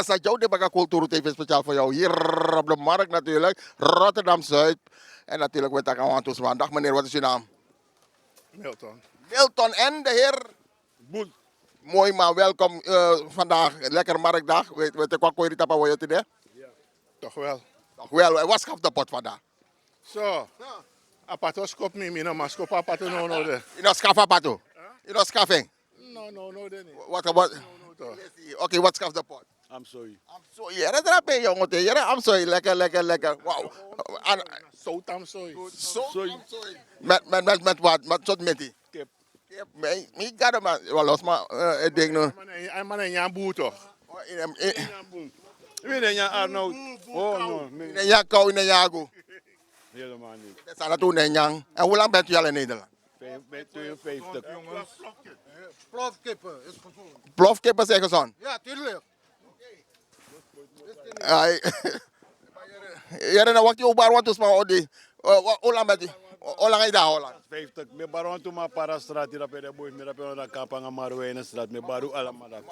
Nasa jou de Baga Cultuur TV speciaal voor jou hier op de markt natuurlijk. Rotterdam Zuid. En natuurlijk met Akawantus van. Dag meneer, wat is uw naam? Milton. Milton en de heer. Boet. Mooi maar welkom vandaag. Lekker marktdag. Weet je wat je tapa wil je Toch wel. Toch wel. Wat schaf de pot vandaag? Zo. Apatos kop mi, no mas kop apato no de. In ons schafa pato. In ons schafing. No de niet. Wat gebeurt? Toch. Oké, wat schaf de pot? I'm sorry. I'm sorry. Jere drape jongen. Jere, I'm sorry. Lekker. Wauw. Soutam soy. Sorry. Met wat? Met soort met die? Kip. Kip. Ik ga er maar. Los maar. Ik denk nu. Hij man en Jan Boer toch? Wie ben je Arnoud? Oh no, In een jaar kou, in een jaar go. helemaal niet. Dat is aan het doen in Yang. En hoe lang bent u al in Nederland? 52. Plofkippen is gezond. Plofkippen zijn gezond. Ja, tuurlijk. Jere, nou wat je obar wat is maar odi. Hoe lang bent u? Hoe lang is dat Holland? 50. Me baron tu ma para straat hier op de boy, me op de kapanga Marwene straat, me baru allemaal daar.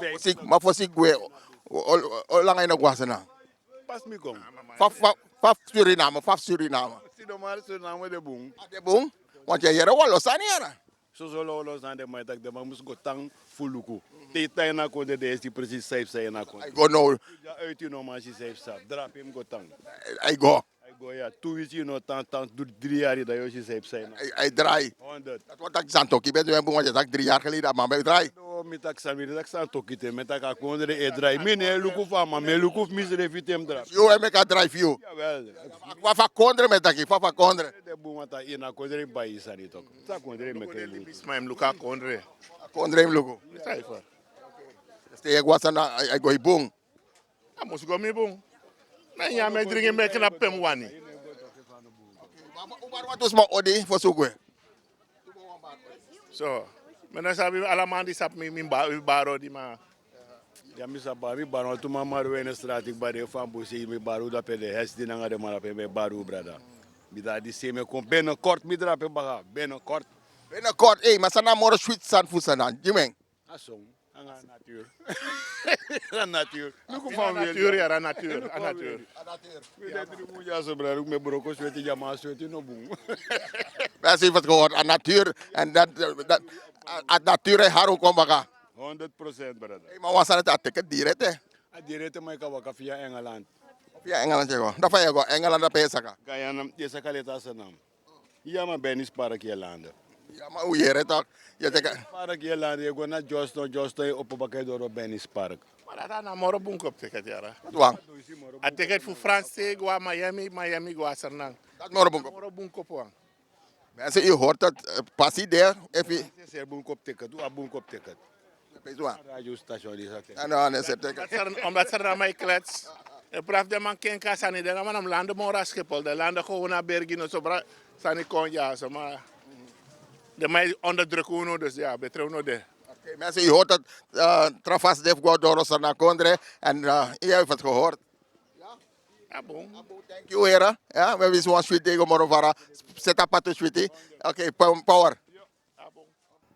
Maar voor zich hoe lang is dat was Pas me kom. Faf Suriname. Si do maar zo naam de boom. De boom? Want je jere wel los aan jere. Zo zo los aan de mij dat de man moest go tang fuluku. Te tijd na kon de is precies safe zijn na kon. I go now. Ja uit je no maar si safe stap. Drap hem go tang. I go. I go ja 2 weeks you know tant 3 jaar dat je si safe zijn. I draai. 100. Dat wat ik zantoki ben. Je boom je 3 jaar geleden maar bij draai. No, mi tak san tokite, me tak akondre e drai. Mi ne luku fama, me luku misre fitem drap. You make a drive you. Jawel. Wat van kondre met dat? Wat van kondre? De boom ta ina kondre bai sani tok. Ta kondre me ke lu. Is mijn Luca Condre. Kondre hem lugo. Cijfer. Ste was na I go boom. Hij moest go mi boom. Nee, ja, mij drinken mij knap pem wani. Wat is maar odi voor zoeken? Zo. Maar dan sabi allemaal die sap mi baro di ma. Ja mi sa ba mi baron tu ma maru en straat ik ba de fam bosi mi baru da pe de hes di nanga de mara pe me baru brada. Mi da di se me kom ben kort mi dra pe baga, ben kort. Binnenkort, maar sana moro sweet san fusanan. Jimeng. Asong, anga natuur. La natuur. Luku Van fam natuur, weer. ja, natuur. Natuur. Mi da di mu ja so brada, me broko sweti jama sweti no boom. Mensen heeft het gehoord, aan natuur. En dat natuur is haru kombaga. 100% brada. Maar was het dat ticket direct hè? Adirete mai ka waka via Engeland. Via Engeland jego. Dat van jego, Engeland dat pesaka. Kaya nam desa kaleta sanam. Ja ma benis para kia landa. Ja, maar hoe je het toch? Je zegt, Para kia landa je go na Josto op bakay doro benis park. Maar dat na moro boom kop ticket, ja. wat? A ticket voor France, go Miami, go Sernang. Dat moro bunko. Moro boom kop wang. Mensen, u hoort het, passie daar. Even. Ser bun kop ticket, u abun kop ticket. Radio station die zat. En dan is het ticket. Omdat ze naar mij klets. Ik praat de man ken kasani, de man landen mora Schiphol, de landen gewoon naar Bergino, zo bra, sani kon ja, zo maar. De mij onder druk uno, dus ja, betreft no de. Oké, mensen, u hoort het. Travas Def Godoro Sarnakondre. En u heeft het gehoord. Ja, boom. Thank you, heren. Ja, we hebben zo'n sweet tegen Morovara. Zet op het sweetie. Oké, power.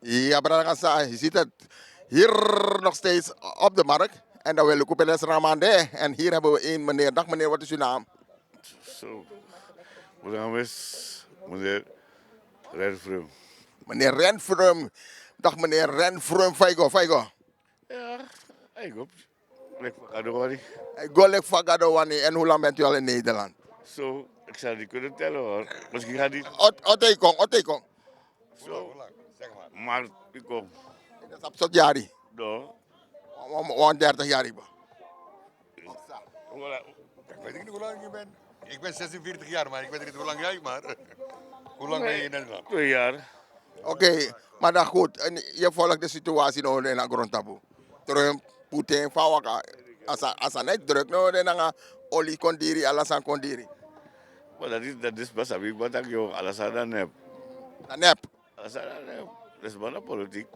Ja, Brada, je ziet het. Hier nog steeds op de markt. En dan wil ik op het Ramande. En hier hebben we een meneer. Dag meneer, wat is uw naam? Zo. Mijn naam is meneer Renfrew. Meneer Renfreum. Dag meneer Renfreum. Faigo. Ja, ik hoop. Ik ga door. Ik go lek Fagadowani. En hoe lang bent u al in Nederland? Zo, ik zou niet kunnen tellen hoor. Misschien gaat niet Otekong. zo. Maar ik kom. Dat is op soort jari. No. 30 jaar. Ik weet niet hoe lang ik ben. Ik ben 46 jaar, maar ik weet niet hoe lang jij maar. Hoe lang ben je in Nederland? 2 jaar. Oké, maar dan goed. En je volgt de situatie nou in de grondtaboe. Trump, Poetin, Fawaka. Als hij niet druk nou, dan olie kondiri, alles aan kondiri. Maar dat is best wel wat ik jou alles aan heb. Dat nep. Alles aan heb. Dat is bijna politiek.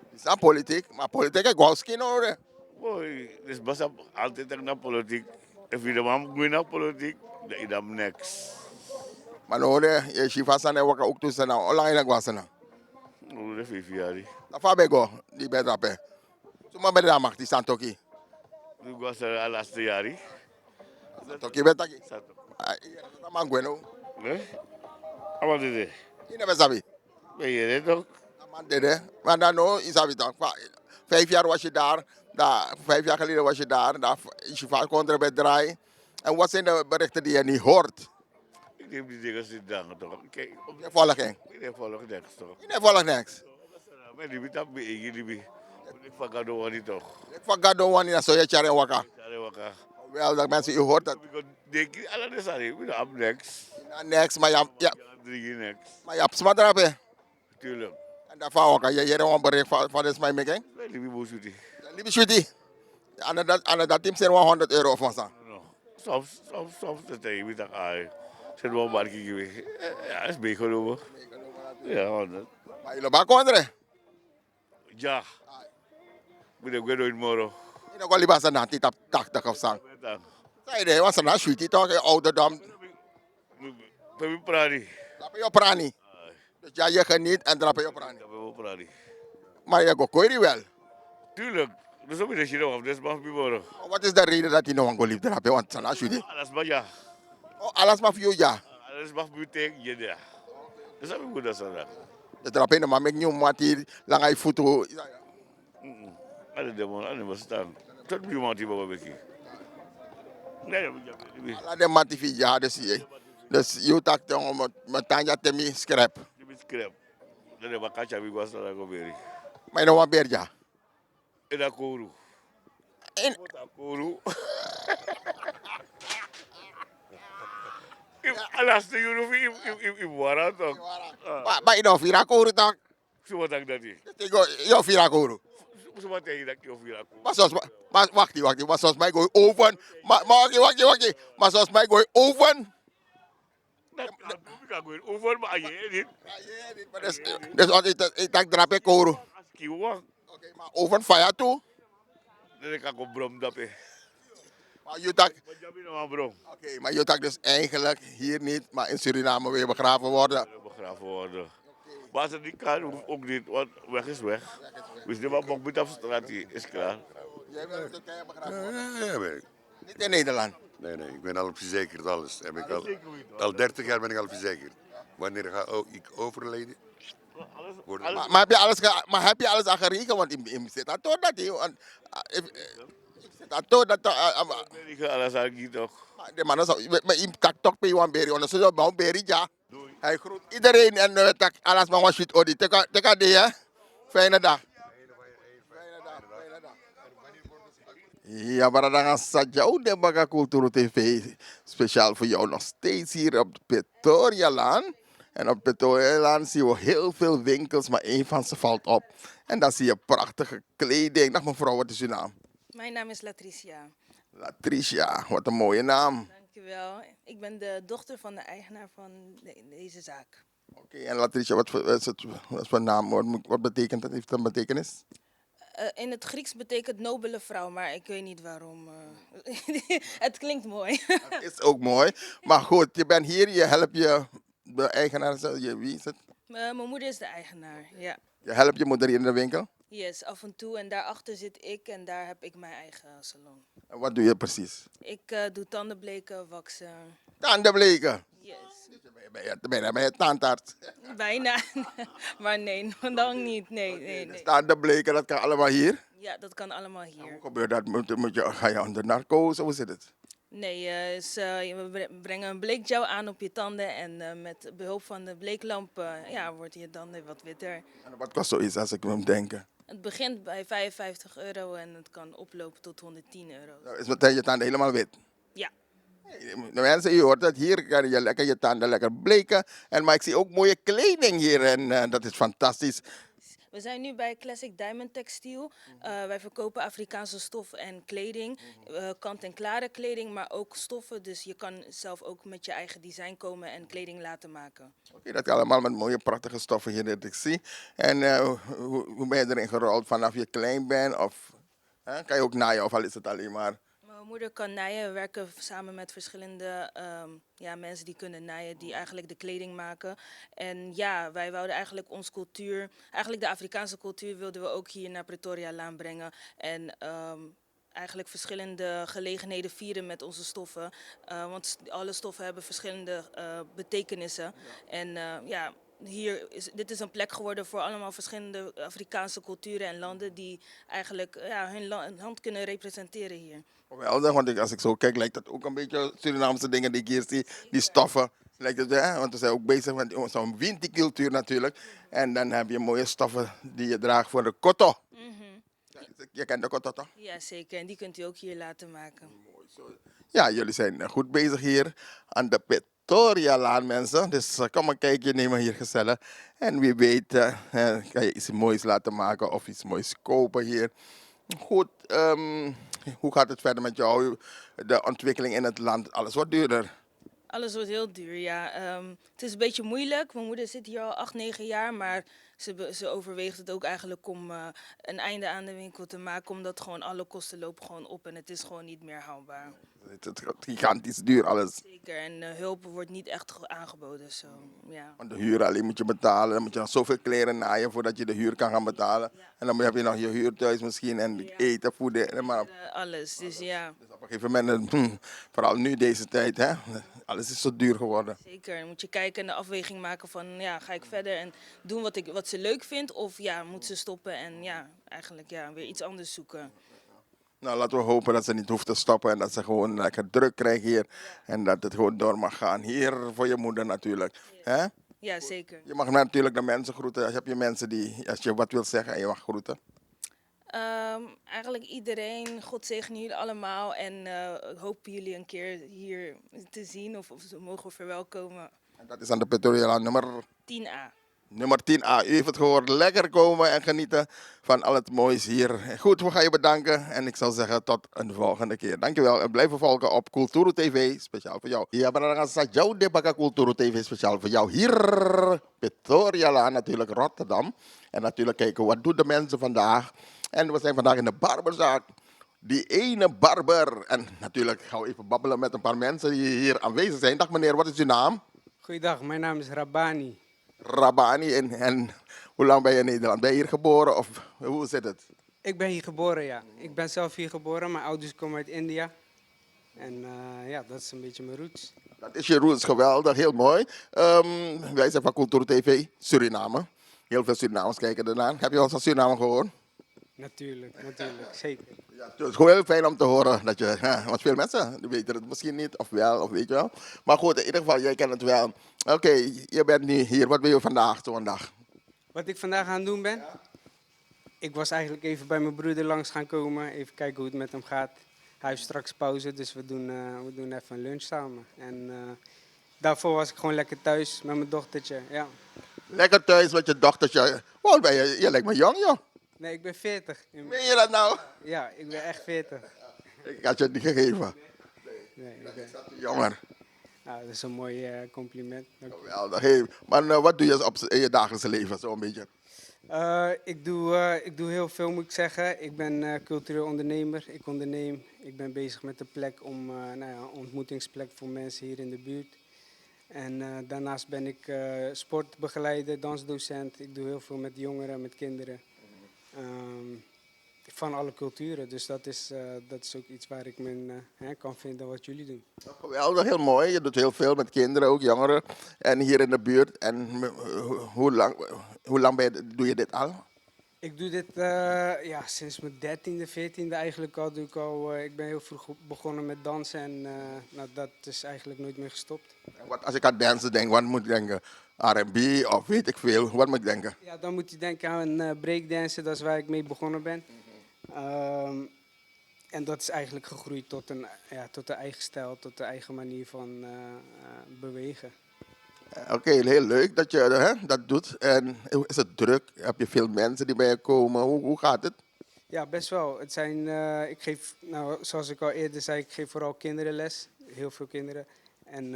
Het is aan politiek, maar politiek is Golski nou. Boy, dat is best wel altijd naar politiek. Als je de man moet naar politiek, dan is dat niks. Maar nou, je chifa sana waka ook tussen nou. Hoe lang is dat nou? Hoe de 5 jaar. Dat va bego, die bij dat. Zo maar bij de macht, die staan toch hier. Ik was er al laatste jaar. Toki betaki. Sato. Taman gweno. Nee? Wat is het? Ine besabi. Ben je er toch? Taman dede. Maar dan no, isabi toch. 5 jaar was je daar. 5 jaar geleden was je daar. Daar is je vaak onder bij draai. En wat zijn de berichten die je niet hoort? Ik neem die dingen zitten dan toch. Kijk, Je volging. ik volg niks toch. Je volgt niks. Maar die betaalt me ik die. Ik van Gado niet toch. Ik van Gado wani na soya chare waka. Sorry waka. Wel, dat mensen, u hoort dat. Ik denk ik alle de sorry. We gaan niks. Next, maar ja, Drie niks. maar je hebt smadrape. Tuurlijk. En daarvan ook, je hebt een bericht van deze mij meeking. Nee, die moet je. Lieve sweetie. Aan dat team zijn €100 of wat dan. Soms dat hij met elkaar. Zet wel maar geweest. Ja, is meegenomen. Ja, 100. Maar jullie bak onder. Ja. Moet ik weer doen morgen. Je nog wel liever zijn naam, die tap 80 of zo. Zei je, was een naam sweetie toch, ouderdom. Dat is prani. Dat ben je prani. Dus ja, je geniet en dan ben je prani. Dat is prani. Maar je gaat koeri wel. Tuurlijk. Dus ook dat je nog af, dat is maar morgen. Wat is de reden dat je nog een liefde hebt? Want het is een naam sweetie. Alles maar ja. Oh, alles maar voor jou, ja. Alles mag betekenen, ja. Dat is ook goed dat ze De trappen, maar ik niet om wat hier lang uit foto. alle demon, alle maar staan. Tot nu iemand die wel bekijkt. Nee, dat moet je niet. Laat de man die ja, dus je. Dus je tak dan met tanja temi scrap. Je bent scrap. Dat is wat kacha wie was dat ook weer. Maar je nog een beerja. En dat koru. En Dat koru. Alas, de jullie in Wara toch? maar je nog vira koru tak. Zo wat ik dat is. Je vira koru. Zo wat ik dat je vira koru. Maar wacht. Maar zoals mij gooi oven. Maar wacht. Maar zoals mij gooi oven. Dat kan gewoon over, maar je niet. Dus als ik tak drap ik koru. Als kieuwen, Oké, maar oven fire toe. dan kan ik op brom dappen. Maar je tak. Wat heb je nou aan brom? Oké, maar je tak dus eigenlijk hier niet, maar in Suriname weer begraven worden. Begraven worden. Maar als het niet kan, hoeft ook niet, want weg is weg. Dus de man moet op straat, is klaar. Jij wil in Turkije begraven worden? Ja, ben ik. Niet in Nederland. Nee, ik ben al verzekerd, alles. Heb ik al 30 jaar ben ik al verzekerd. Wanneer ga ik overleden? Worden- Maar heb je alles aan geregeld? Want je zit aan toch dat hij. Zit aan toch dat. Ik ga alles aan je toch. De man is met hem tak toch bij een beri. Ondertussen zo bij een beri ja. Hij groet iedereen en tak alles maar wat shit odi. Teka de hè. Fijne dag. Ja, maar dan gaan ze jou de Baga Cultuur TV speciaal voor jou nog steeds hier op Pretorialaan. En op Pretorialaan zien we heel veel winkels, maar één van ze valt op. En dan zie je prachtige kleding. Dag mevrouw, wat is uw naam? Mijn naam is Latricia. Latricia, wat een mooie naam. Dankjewel. Ik ben de dochter van de eigenaar van deze zaak. Oké, en Latricia, wat voor naam? Wat betekent dat? Heeft dat een betekenis? In het Grieks betekent nobele vrouw, maar ik weet niet waarom. Het klinkt mooi. Dat is ook mooi. Maar goed, je bent hier, je helpt de eigenaar, wie is het? Mijn moeder is de eigenaar, ja. Je helpt je moeder hier in de winkel. Yes, af en toe. En daarachter zit ik en daar heb ik mijn eigen salon. En wat doe je precies? Ik doe tandenbleken, waksen. Tandenbleken. Yes. Ben je tandarts? Bijna. Maar nee, dan niet. Nee. Tandenbleken, dat kan allemaal hier. Ja, dat kan allemaal hier. Hoe gebeurt dat? Ga je onder narcose? Hoe zit het? Nee, we brengen een bleekgel aan op je tanden en met behulp van de bleeklamp wordt je tanden wat witter. En wat kost zoiets als ik me denken? Het begint bij €55 en het kan oplopen tot €110. Nou, is meteen je tanden helemaal wit. Ja, De mensen, je hoort dat hier kan je lekker je tanden lekker bleken. Maar ik zie ook mooie kleding hier en dat is fantastisch. we zijn nu bij Classic Diamond Textiel. Wij verkopen Afrikaanse stof en kleding, kant-en-klare kleding, maar ook stoffen. Dus je kan zelf ook met je eigen design komen en kleding laten maken. Oké, dat allemaal met mooie prachtige stoffen hier dat ik zie. En hoe ben je erin gerold vanaf je klein bent? Of kan je ook naaien of al is het alleen maar... Mijn moeder kan naaien. We werken samen met verschillende mensen die kunnen naaien, die eigenlijk de kleding maken. En ja, wij wouden eigenlijk onze cultuur, eigenlijk de Afrikaanse cultuur, wilden we ook hier naar Pretorialaan brengen. En eigenlijk verschillende gelegenheden vieren met onze stoffen. Want alle stoffen hebben verschillende betekenissen. En ja, dit is een plek geworden voor allemaal verschillende Afrikaanse culturen en landen die eigenlijk hun land kunnen representeren hier. Geweldig, want als ik zo kijk, lijkt dat ook een beetje Surinaamse dingen die ik hier zie. Die stoffen. Lijkt het, hè? Want we zijn ook bezig met zo'n winticultuur natuurlijk. En dan heb je mooie stoffen die je draagt voor de koto. Je kent de koto toch? Ja, zeker. En die kunt u ook hier laten maken. Ja, jullie zijn goed bezig hier aan de Pretoria-laan, mensen. Dus kom maar kijken, neem maar hier gezellig. En wie weet kan je iets moois laten maken of iets moois kopen hier. Goed, hoe gaat het verder met jou? De ontwikkeling in het land, alles wordt duurder. Alles wordt heel duur, ja. Het is een beetje moeilijk. Mijn moeder zit hier al 8, 9 jaar, maar ze overweegt het ook eigenlijk om een einde aan de winkel te maken, omdat gewoon alle kosten lopen gewoon op en het is gewoon niet meer haalbaar. Het is gigantisch duur alles. Zeker, en hulp wordt niet echt aangeboden, zo, ja. Want de huur alleen moet je betalen. Dan moet je nog zoveel kleren naaien voordat je de huur kan gaan betalen. En dan heb je nog je huur thuis misschien en eten, voeden. Maar Alles, dus ja. dus op een gegeven moment, vooral nu deze tijd, hè, alles is zo duur geworden. Zeker, dan moet je kijken en de afweging maken van, ja, ga ik verder en doen wat ze leuk vindt of ja, moet ze stoppen en ja, eigenlijk ja, weer iets anders zoeken. Nou, laten we hopen dat ze niet hoeft te stoppen en dat ze gewoon lekker druk krijgen hier. En dat het gewoon door mag gaan. Hier voor je moeder natuurlijk. Hè? Ja, zeker. Je mag natuurlijk de mensen groeten. Heb je mensen die, als je wat wilt zeggen, en je mag groeten. Eigenlijk iedereen, God zegen jullie allemaal en hopen jullie een keer hier te zien of ze mogen verwelkomen. En dat is aan de Pretoria nummer 10A. Nummer 10A. U heeft het gehoord. Lekker komen en genieten van al het moois hier. Goed, we gaan je bedanken. En ik zou zeggen tot een volgende keer. Dankjewel. En blijf volgen op Kulturu TV. Speciaal voor jou. Ja, maar dan gaan ze jou de bakken Kulturu TV. Speciaal voor jou. Hier, Pretoria, natuurlijk Rotterdam. En natuurlijk kijken, wat doen de mensen vandaag? En we zijn vandaag in de barberzaak. Die ene barber. En natuurlijk gaan we even babbelen met een paar mensen die hier aanwezig zijn. Dag meneer, wat is uw naam? Goeiedag, mijn naam is Rabani. Rabani. En hoe lang ben je in Nederland? Ben je hier geboren of hoe zit het? Ik ben hier geboren, ja. Ik ben zelf hier geboren. Mijn ouders komen uit India. En ja, dat is een beetje mijn roots. Dat is je roots, geweldig, heel mooi. Wij zijn van Kulturu TV, Suriname. Heel veel Surinamers kijken ernaar. Heb je wel eens van Suriname gehoord? Natuurlijk, zeker. Ja, het is gewoon heel fijn om te horen dat je, want veel mensen die weten het misschien niet, of wel, of weet je wel. Maar goed, in ieder geval, jij kent het wel. Oké, je bent nu hier. Wat wil je vandaag, zo'n dag? Wat ik vandaag aan het doen ben? Ik was eigenlijk even bij mijn broeder langs gaan komen. Even kijken hoe het met hem gaat. Hij heeft straks pauze, dus we doen even een lunch samen. En daarvoor was ik gewoon lekker thuis met mijn dochtertje, ja. Lekker thuis met je dochtertje. Wow, je lijkt me jong, joh. Nee, ik ben 40. Meen je dat nou? Ja, ik ben echt 40. Ik had je het niet gegeven. Nee, ik ben... Jonger. Nou, dat is een mooi compliment. Dank u. Geweldig. Hey, maar wat doe je in je dagelijkse leven zo'n beetje? Ik doe heel veel, moet ik zeggen. Ik ben cultureel ondernemer. Ik onderneem. Ik ben bezig met de plek om een ontmoetingsplek voor mensen hier in de buurt. En daarnaast ben ik sportbegeleider, dansdocent. Ik doe heel veel met jongeren, met kinderen. Van alle culturen. Dus dat is ook iets waar ik me kan vinden wat jullie doen. Geweldig, heel mooi. Je doet heel veel met kinderen, ook jongeren. En hier in de buurt. En hoe lang doe je dit al? Ik doe dit sinds mijn 13e, 14e eigenlijk al. Ik ben heel vroeg begonnen met dansen en dat is eigenlijk nooit meer gestopt. Als ik aan dansen denk, wat moet ik denken? R&B of weet ik veel. Wat moet ik denken? Ja, dan moet je denken aan breakdansen. Dat is waar ik mee begonnen ben. En dat is eigenlijk gegroeid tot de eigen stijl, tot de eigen manier van bewegen. Oké, heel leuk dat je dat doet. En is het druk? Heb je veel mensen die bij je komen? Hoe gaat het? Ja, best wel. Ik geef, zoals ik al eerder zei, ik geef vooral kinderen les. Heel veel kinderen. En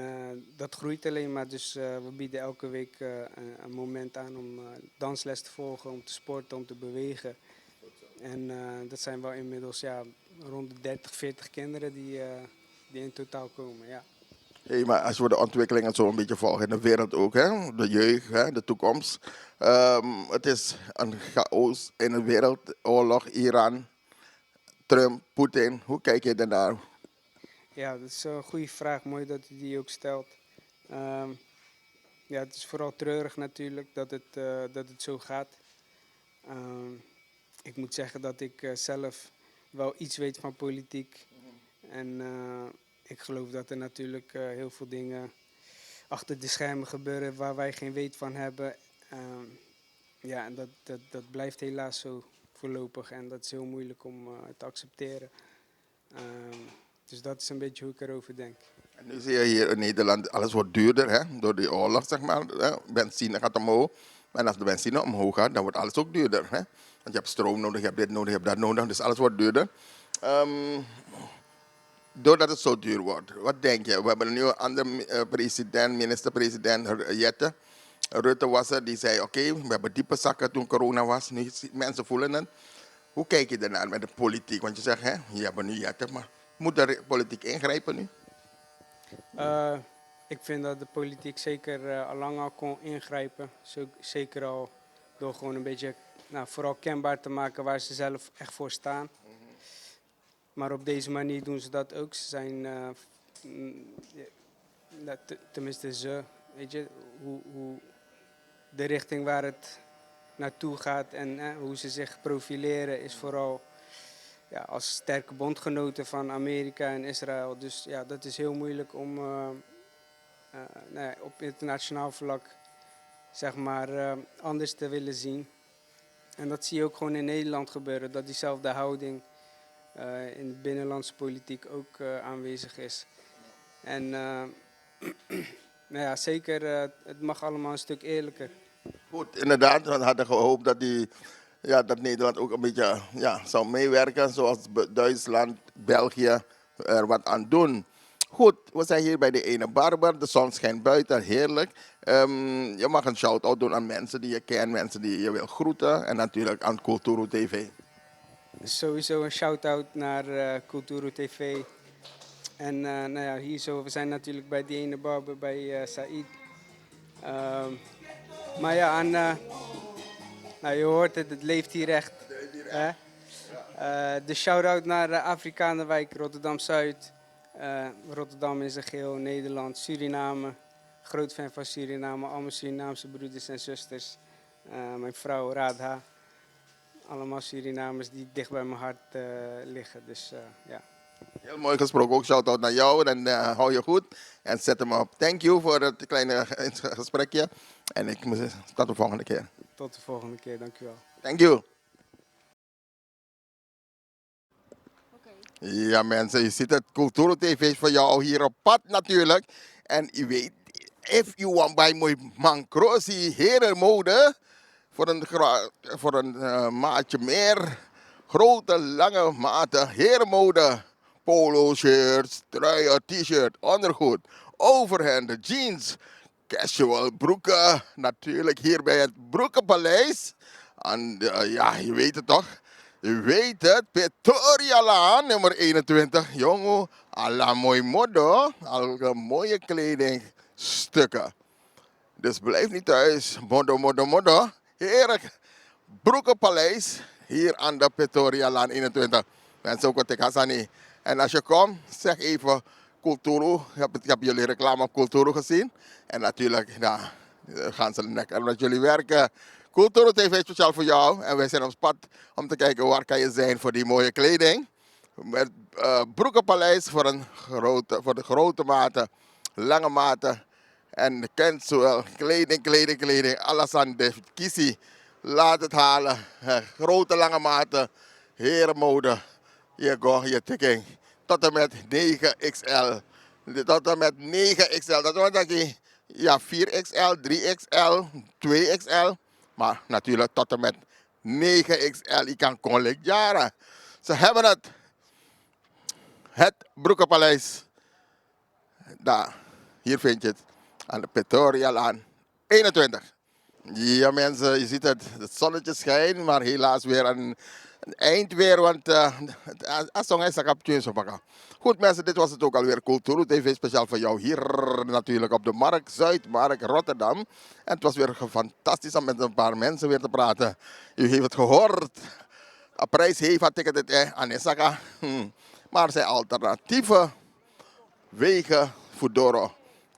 dat groeit alleen maar. Dus we bieden elke week een moment aan om dansles te volgen, om te sporten, om te bewegen. En dat zijn wel inmiddels rond de 30, 40 kinderen die in totaal komen, ja. Hey, maar als we de ontwikkelingen zo een beetje volgen in de wereld ook, hè? De jeugd, hè? De toekomst. Het is een chaos in de wereld, oorlog, Iran, Trump, Poetin. Hoe kijk je daarnaar? Ja, dat is een goede vraag. Mooi dat u die ook stelt. Ja, het is vooral treurig natuurlijk dat het zo gaat. Ik moet zeggen dat ik zelf wel iets weet van politiek. En ik geloof dat er natuurlijk heel veel dingen achter de schermen gebeuren waar wij geen weet van hebben. Ja, en dat blijft helaas zo voorlopig en dat is heel moeilijk om te accepteren. Dus dat is een beetje hoe ik erover denk. En nu zie je hier in Nederland, alles wordt duurder, hè? Door die oorlog, zeg maar. Hè? Benzine gaat omhoog. En als de benzine omhoog gaat, dan wordt alles ook duurder. Hè? Want je hebt stroom nodig, je hebt dit nodig, je hebt dat nodig. Dus alles wordt duurder. Doordat het zo duur wordt, wat denk je? We hebben een nieuwe andere president, minister-president Jette. Rutte was er, die zei oké, we hebben diepe zakken toen corona was. Nu mensen voelen het. Hoe kijk je daarnaar met de politiek? Want je zegt, hè, je hebt nu Jette, maar moet de politiek ingrijpen nu? Ik vind dat de politiek zeker al lang al kon ingrijpen. Zeker al door gewoon een beetje vooral kenbaar te maken waar ze zelf echt voor staan. Maar op deze manier doen ze dat ook. Ze zijn, tenminste ze, weet je, hoe de richting waar het naartoe gaat en hoe ze zich profileren is vooral als sterke bondgenoten van Amerika en Israël. Dus ja, dat is heel moeilijk om op internationaal vlak zeg maar anders te willen zien. En dat zie je ook gewoon in Nederland gebeuren, dat diezelfde houding in de binnenlandse politiek ook aanwezig is. En zeker, het mag allemaal een stuk eerlijker. Goed, inderdaad, we hadden gehoopt dat Nederland ook een beetje zou meewerken, zoals Duitsland, België er wat aan doen. Goed, we zijn hier bij de Ene Barber, de zon schijnt buiten, heerlijk. Je mag een shout-out doen aan mensen die je kent, mensen die je wil groeten en natuurlijk aan Kulturu TV. Sowieso een shout-out naar Kulturu TV. En hier zo, we zijn natuurlijk bij de Ene Barber, bij Said. Maar ja, je hoort het, het leeft hier echt. De shout-out naar Afrikanenwijk, Rotterdam-Zuid. Rotterdam is een geheel, Nederland, Suriname. Groot fan van Suriname, al mijn Surinaamse broeders en zusters. Mijn vrouw Radha. Allemaal Surinamers die dicht bij mijn hart liggen. Dus ja. Heel mooi gesproken, ook shout-out naar jou en hou je goed en zet hem op. Thank you voor het kleine gesprekje en tot de volgende keer. Tot de volgende keer, dankjewel. Thank you. Ja mensen, je ziet het, Kulturu TV is voor jou hier op pad natuurlijk. En je weet, if you want bij mooi mancrosi herenmode, voor een maatje meer, grote lange maten herenmode. Polo shirts, truien, t-shirt, ondergoed, overhemden, jeans, casual broeken. Natuurlijk hier bij het Broekenpaleis. En je weet het toch? Je weet het, Pretorialaan, nummer 21. Jongen, alla mooi modo, al mooie kledingstukken. Dus blijf niet thuis. Modo. Heerlijk. Broekenpaleis, hier aan de Pretorialaan 21. Mensen ook wat ik Hassani. En als je komt, zeg even Kulturu. Ik heb jullie reclame op Kulturu gezien. En natuurlijk, gaan ze lekker omdat jullie werken. Kulturu TV speciaal voor jou. En wij zijn op pad om te kijken waar kan je zijn voor die mooie kleding. Met Broekenpaleis voor de grote maten, lange maten. En kent zowel kleding. Alles aan de kiesie. Laat het halen. Grote lange maten. Herenmode. Je tikking. Tot en met 9XL. Tot en met 9XL. Dat wordt dan 4XL, 3XL, 2XL. Maar natuurlijk tot en met 9XL. Je kan kon jaren. Ze hebben het. Het Broekenpaleis. Daar. Hier vind je het. Aan de Pretorialaan 21. Ja mensen, je ziet het. Het zonnetje schijnt, maar helaas weer een eindweer, want asong is een. Goed mensen, dit was het ook alweer Kulturu TV speciaal voor jou hier natuurlijk op de Markt, Zuidmarkt, Rotterdam. En het was weer fantastisch om met een paar mensen weer te praten. U heeft het gehoord. Een prijs heeft had ik het aan Isaka. Maar er zijn alternatieve wegen voor Doro.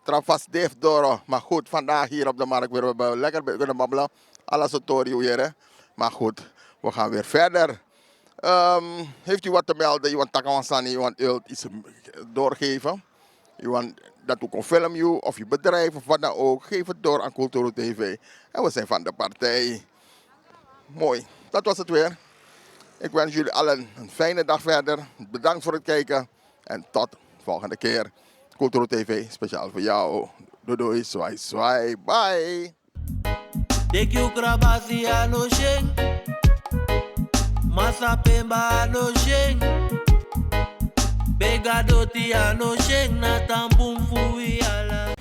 Trafas Def Doro. Maar goed, vandaag hier op de markt weer. We hebben lekker kunnen babbelen. Alles tutorial hier. Hè. Maar goed, we gaan weer verder. Heeft u wat te melden? Je want Takawansani, je want iets doorgeven? Je want dat we kunnen filmen of je bedrijf of wat dan ook. Geef het door aan Kulturo TV. En we zijn van de partij. Mooi, dat was het weer. Ik wens jullie allen een fijne dag verder. Bedankt voor het kijken. En tot de volgende keer. Kulturo TV, speciaal voor jou. Doei doei, swai swai, bye. Deki ukrabasi ano sheng, masa pemba ano sheng, bega doti ano sheng na tampum fui ala.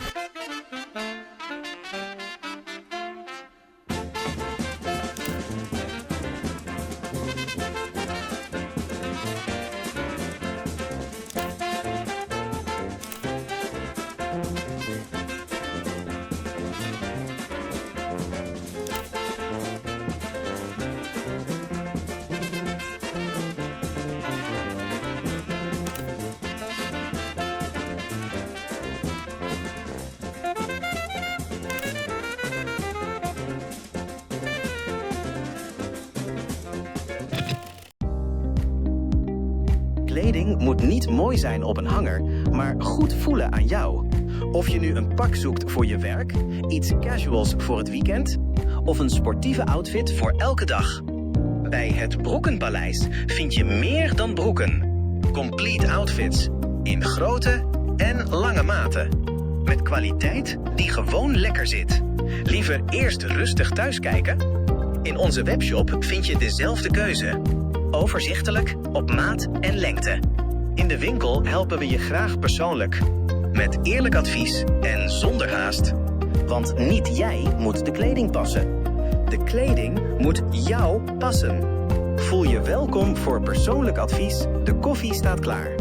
Kleding moet niet mooi zijn op een hanger, maar goed voelen aan jou. Of je nu een pak zoekt voor je werk, iets casuals voor het weekend of een sportieve outfit voor elke dag. Bij het Broekenpaleis vind je meer dan broeken. Complete outfits in grote en lange maten. Met kwaliteit die gewoon lekker zit. Liever eerst rustig thuiskijken? In onze webshop vind je dezelfde keuze. Overzichtelijk, op maat en lengte. In de winkel helpen we je graag persoonlijk. Met eerlijk advies en zonder haast. Want niet jij moet de kleding passen. De kleding moet jou passen. Voel je welkom voor persoonlijk advies. De koffie staat klaar.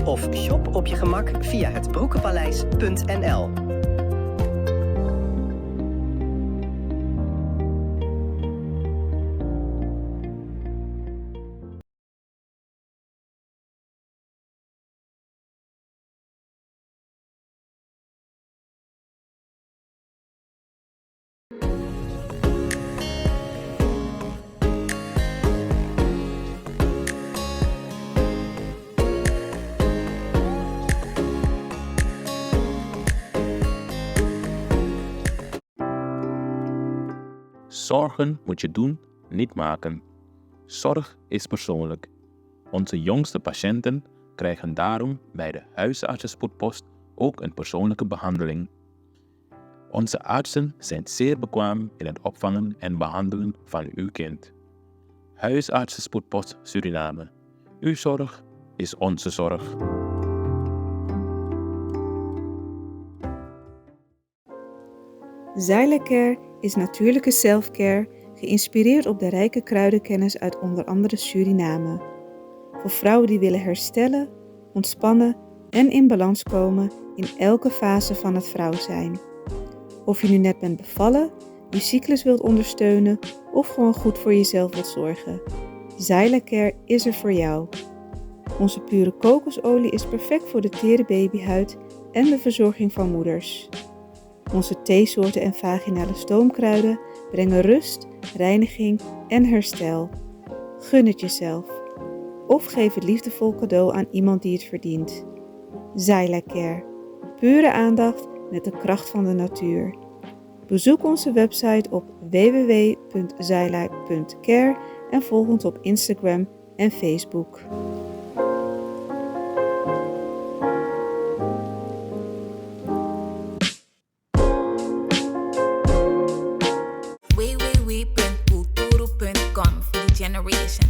Of shop op je gemak via hetbroekenpaleis.nl. Zorgen moet je doen, niet maken. Zorg is persoonlijk. Onze jongste patiënten krijgen daarom bij de huisartsenspoedpost ook een persoonlijke behandeling. Onze artsen zijn zeer bekwaam in het opvangen en behandelen van uw kind. Huisartsenspoedpost Suriname. Uw zorg is onze zorg. Xyla-Care is natuurlijke self-care, geïnspireerd op de rijke kruidenkennis uit onder andere Suriname. Voor vrouwen die willen herstellen, ontspannen en in balans komen in elke fase van het vrouw zijn. Of je nu net bent bevallen, je cyclus wilt ondersteunen of gewoon goed voor jezelf wilt zorgen. Xyla-Care is er voor jou. Onze pure kokosolie is perfect voor de tere babyhuid en de verzorging van moeders. Onze theesoorten en vaginale stoomkruiden brengen rust, reiniging en herstel. Gun het jezelf. Of geef het liefdevol cadeau aan iemand die het verdient. Xyla-Care. Pure aandacht met de kracht van de natuur. Bezoek onze website op www.xyla.care en volg ons op Instagram en Facebook. www.kulturo.com for the generation.